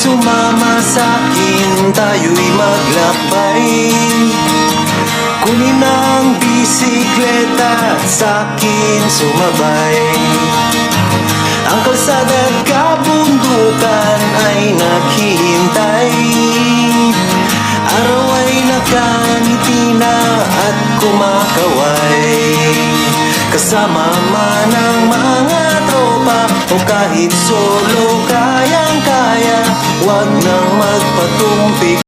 sumama sa'kin, tayo'y maglakbay. Kunin ang bisikleta at sa'kin sumabay. Ang kalsada at kabundukan ay naghihintay. Araw ay nakangiti na at kumakaway. Kasama man ang mga tropa o kahit solo, kayang-kaya, wag nang magpatumpik.